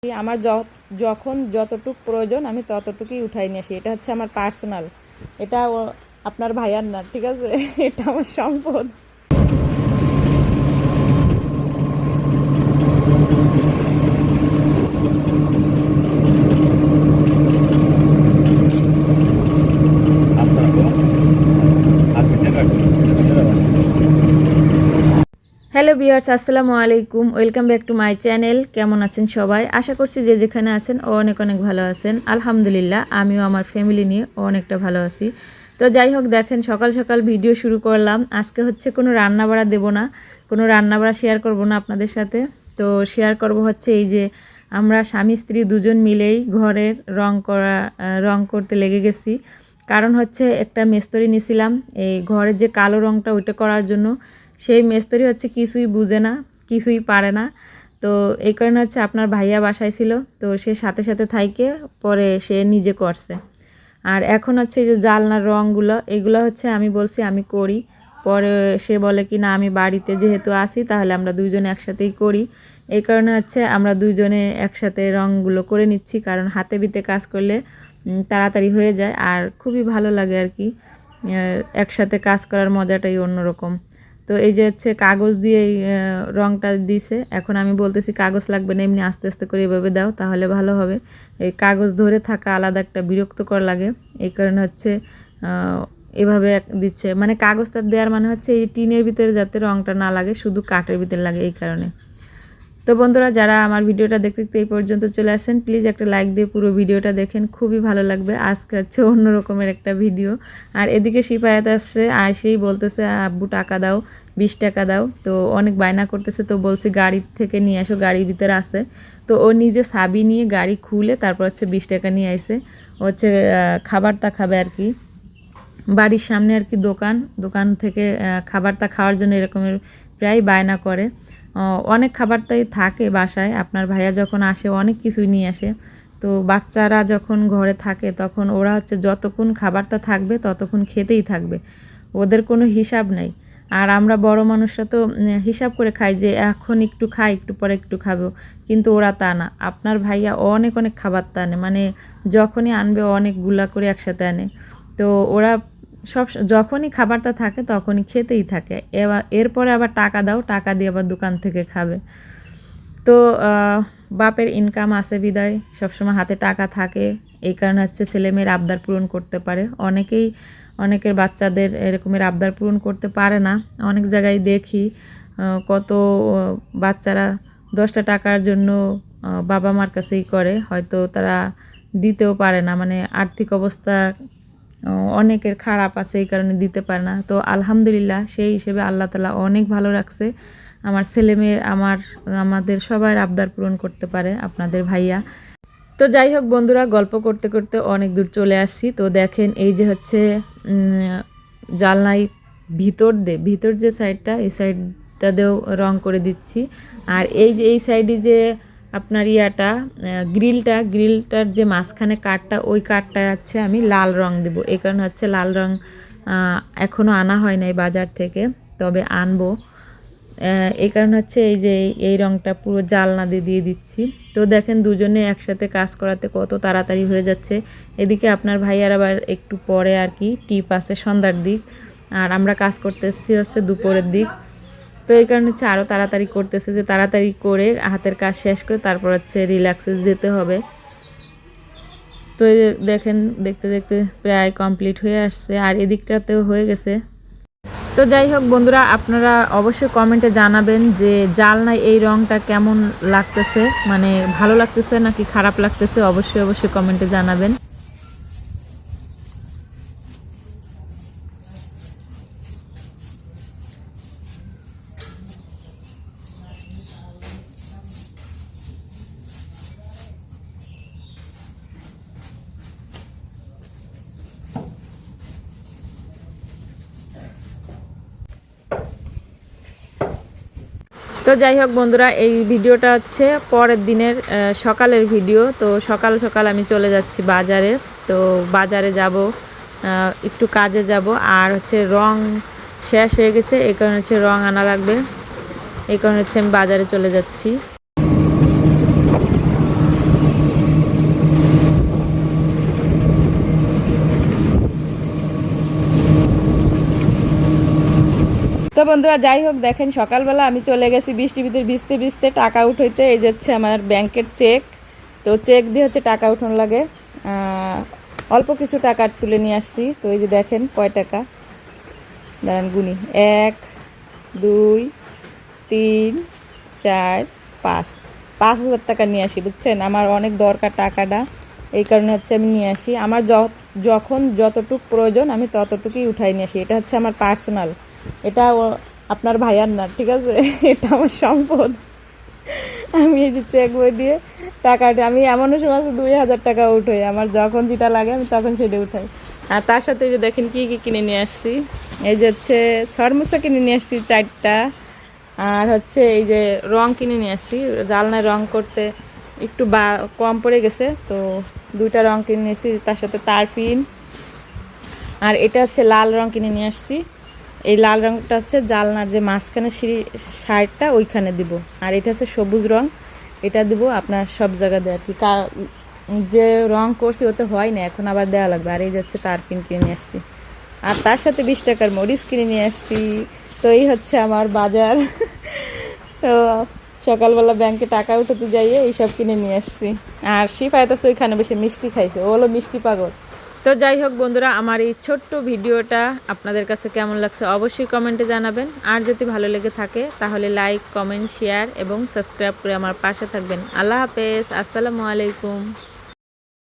আমার যখন যতটুক প্রয়োজন আমি ততটুকুই উঠাই নিয়ে আসি। এটা হচ্ছে আমার পার্সোনাল, এটা আপনার ভাইয়ার না, ঠিক আছে? এটা আমার সম্পদ। হ্যালো ভিউয়ার্স, আসসালামু আলাইকুম, welcome back to my channel. কেমন আছেন সবাই? আশা করছি যে যেখানে আছেন অনেক অনেক ভালো আছেন। আলহামদুলিল্লাহ, আমিও আমার ফ্যামিলি নিয়ে অনেকটা ভালো আছি। তো যাই হোক, দেখেন সকাল সকাল ভিডিও শুরু করলাম। আজকে হচ্ছে কোনো রান্না বাড়া দেবো না, কোনো রান্না বাড়া শেয়ার করব না আপনাদের সাথে। তো শেয়ার করব হচ্ছে এই যে আমরা স্বামী স্ত্রী দুজন মিলেই ঘরের রং করতে লেগে গেছি। কারণ হচ্ছে একটা মিস্ত্রি নিয়েছিলাম এই ঘরের যে কালো রংটা ওইটা করার জন্য। সেই মিস্ত্রি হচ্ছে কিছুই বুঝে না, কিছুই পারে না। তো এই কারণে হচ্ছে আপনার ভাইয়া বাসায় ছিল, তো সে সাথে সাথে থাইকে পরে সে নিজে করছে। আর এখন হচ্ছে এই যে জানলার রঙগুলো, এগুলো হচ্ছে আমি বলছি আমি করি। পরে সে বলে কি না, আমি বাড়িতে যেহেতু আসি তাহলে আমরা দুইজনে একসাথেই করি। এই কারণে হচ্ছে আমরা দুইজনে একসাথে রঙগুলো করে নিচ্ছি, কারণ হাতে বিতে কাজ করলে তাড়াতাড়ি হয়ে যায় আর খুবই ভালো লাগে আর কি। একসাথে কাজ করার মজাটাই অন্যরকম। তো এই যে হচ্ছে কাগজ দিয়ে রংটা দিছে। এখন আমি বলতেছি কাগজ লাগবে না, এমনি আস্তে আস্তে করে এভাবে দাও তাহলে ভালো হবে। এই কাগজ ধরে থাকা আলাদা একটা বিরক্তকর লাগে, এই কারণে হচ্ছে এভাবে দিচ্ছে। মানে কাগজটা দেওয়ার মানে হচ্ছে এই টিনের ভিতরে যাতে রংটা না লাগে, শুধু কাঠের ভিতরে লাগে, এই কারণে। তো বন্ধুরা, যারা আমার ভিডিওটা দেখতে দেখতে এই পর্যন্ত চলে আসেন, প্লিজ একটা লাইক দিয়ে পুরো ভিডিওটা দেখেন, খুবই ভালো লাগবে। আজকে হচ্ছে অন্য রকমের একটা ভিডিও। আর এদিকে শিপায়াত আসছে, আইসেই বলতেছে আব্বু টাকা দাও, 20 টাকা দাও। তো অনেক বায়না করতেছে, তো বলছি গাড়ি থেকে নিয়ে আসো, গাড়ির ভিতরে আছে। তো ও নিজে চাবি নিয়ে গাড়ি খুলে তারপর হচ্ছে 20 টাকা নিয়ে আইছে। হচ্ছে খাবারটা খাবে আর কি, বাড়ির সামনে আর কি দোকান থেকে খাবারটা খাওয়ার জন্য এরকমের প্রায় বায়না করে। অনেক খাবারটাই থাকে বাসায়, আপনার ভাইয়া যখন আসে অনেক কিছুই নিয়ে আসে। তো বাচ্চারা যখন ঘরে থাকে তখন ওরা হচ্ছে যতক্ষণ খাবারটা থাকবে ততক্ষণ খেতেই থাকবে, ওদের কোনো হিসাব নেই। আর আমরা বড় মানুষরা তো হিসাব করে খাই যে এখন একটু খাই, একটু পরে একটু খাবো, কিন্তু ওরা তা না। আপনার ভাইয়া অনেক অনেক খাবার তা আনে, মানে যখনই আনবে অনেকগুলা করে একসাথে আনে। তো ওরা যখনই খাবারটা থাকে তখনই খেতেই থাকে। এরপরে আবার টাকা দাও, টাকা দিয়ে আবার দোকান থেকে খাবে। তো বাপের ইনকাম আছে বিদায় সবসময় হাতে টাকা থাকে, এই কারণে হচ্ছে ছেলেমেয়ের আবদার পূরণ করতে পারে। অনেকের বাচ্চাদের এরকমের আবদার পূরণ করতে পারে না। অনেক জায়গায় দেখি কত বাচ্চারা 10টা টাকার জন্য বাবা মার কাছেই করে, হয়তো তারা দিতেও পারে না, মানে আর্থিক অবস্থা অনেকের খারাপ আছে, এই কারণে দিতে পারে না। তো আলহামদুলিল্লাহ, সেই হিসেবে আল্লাহ তাআলা অনেক ভালো রাখছে। আমার ছেলে মেয়ে আমাদের সবার আবদার পূরণ করতে পারে আপনাদের ভাইয়া। তো যাই হোক বন্ধুরা, গল্প করতে করতে অনেক দূর চলে আসছি। তো দেখেন এই যে হচ্ছে জানলায় ভিতর যে সাইডটা, এই সাইডটা দিয়েও রং করে দিচ্ছি। আর এই যে এই সাইডে যে আপনার গ্রিলটার যে মাঝখানে কাঠটা, ওই কাঠটা হচ্ছে আমি লাল রং দেব। এই কারণে হচ্ছে লাল রং এখনও আনা হয় নাই বাজার থেকে, তবে আনবো। এই কারণে হচ্ছে এই যে এই রংটা পুরো জানলা দিয়ে দিচ্ছি। তো দেখেন দুজনে একসাথে কাজ করাতে কত তাড়াতাড়ি হয়ে যাচ্ছে। এদিকে আপনার ভাইয়ার আবার একটু পরে আর কি টিপ আছে সন্ধ্যার দিক, আর আমরা কাজ করতেছি হচ্ছে দুপুরের দিক। তো এই কারণে হচ্ছে আরও তাড়াতাড়ি করতেছে, যে তাড়াতাড়ি করে হাতের কাজ শেষ করে তারপর হচ্ছে রিল্যাক্সে যেতে হবে। তো দেখেন দেখতে দেখতে প্রায় কমপ্লিট হয়ে আসছে, আর এদিকটাতেও হয়ে গেছে। তো যাই হোক বন্ধুরা, আপনারা অবশ্যই কমেন্টে জানাবেন যে জানলায় এই রংটা কেমন লাগতেছে, মানে ভালো লাগতেছে নাকি খারাপ লাগতেছে, অবশ্যই কমেন্টে জানাবেন। তো যাই হোক বন্ধুরা, এই ভিডিওটা হচ্ছে পরের দিনের সকালের ভিডিও। তো সকাল সকাল আমি চলে যাচ্ছি বাজারে। তো বাজারে যাব, একটু কাজে যাব, আর হচ্ছে রং শেষ হয়ে গেছে, এই কারণে হচ্ছে রং আনা লাগবে, এই কারণে হচ্ছে আমি বাজারে চলে যাচ্ছি। তো বন্ধুরা যাই হোক, দেখেন সকালবেলা আমি চলে গেছি বৃষ্টির ভিতরে ভিজতে ভিজতে টাকা উঠাইতে। এই যাচ্ছে আমার ব্যাংকের চেক, তো চেক দিয়ে হচ্ছে টাকা উঠানো লাগে। অল্প কিছু টাকা তুলে নিয়ে আসছি। তো এই যে দেখেন কয় টাকা, দাঁড়ান গুনি, 1 2 3 4 5, 5,000 টাকা নিয়ে আসি, বুঝছেন? আমার অনেক দরকার টাকাটা, এই কারণে হচ্ছে আমি নিয়ে আসি। আমার যখন যতটুকু প্রয়োজন আমি ততটুকুই উঠাই নিয়ে আসি। এটা হচ্ছে আমার পার্সোনাল, এটা আপনার ভাইয়ার না, ঠিক আছে? এটা আমার সম্পদ। আমি এই যে চেক বই দিয়ে টাকাটা, আমি এমনও সময় আছে 2,000 টাকা উঠাই, আমার যখন যেটা লাগে আমি তখন সেটা উঠাই। আর তার সাথে এই যে দেখেন কী কী কিনে নিয়ে আসছি। এই যে হচ্ছে সরমুসা কিনে নিয়ে আসছি 4টা, আর হচ্ছে এই যে রং কিনে নিয়ে আসছি, জালনায় রং করতে একটু কম পড়ে গেছে, তো 2টা রং কিনে নিয়েছি, তার সাথে তারপিন। আর এটা হচ্ছে লাল রং কিনে নিয়ে আসছি। এই লাল রংটা হচ্ছে জালনার যে মাঝখানে সাইডটা ওইখানে দিব। আর এটা হচ্ছে সবুজ রং, এটা দিব আপনার সব জায়গা দেয় আর কি। যে রং করছি ওতে হয় না, এখন আবার দেওয়া লাগবে। আর এই যাচ্ছে তারপিন কিনে নিয়ে আসছি, আর তার সাথে 20 টাকার মরিচ কিনে নিয়ে আসছি। তো এই হচ্ছে আমার বাজার। তো সকালবেলা ব্যাংকে টাকা উঠাতে যাইয়ে এইসব কিনে নিয়ে আসছি। আর শিফায়ত আছে ওইখানে বসে মিষ্টি খাইছে, ও হলো মিষ্টি পাগল। তো যাই হোক বন্ধুরা, আমার এই ছোট্ট ভিডিওটা আপনাদের কাছে কেমন লাগছে অবশ্যই কমেন্টে জানাবেন। আর যদি ভালো লেগে থাকে তাহলে লাইক, কমেন্ট, শেয়ার এবং সাবস্ক্রাইব করে আমার পাশে থাকবেন। আল্লাহ হাফেজ, আসসালামু আলাইকুম।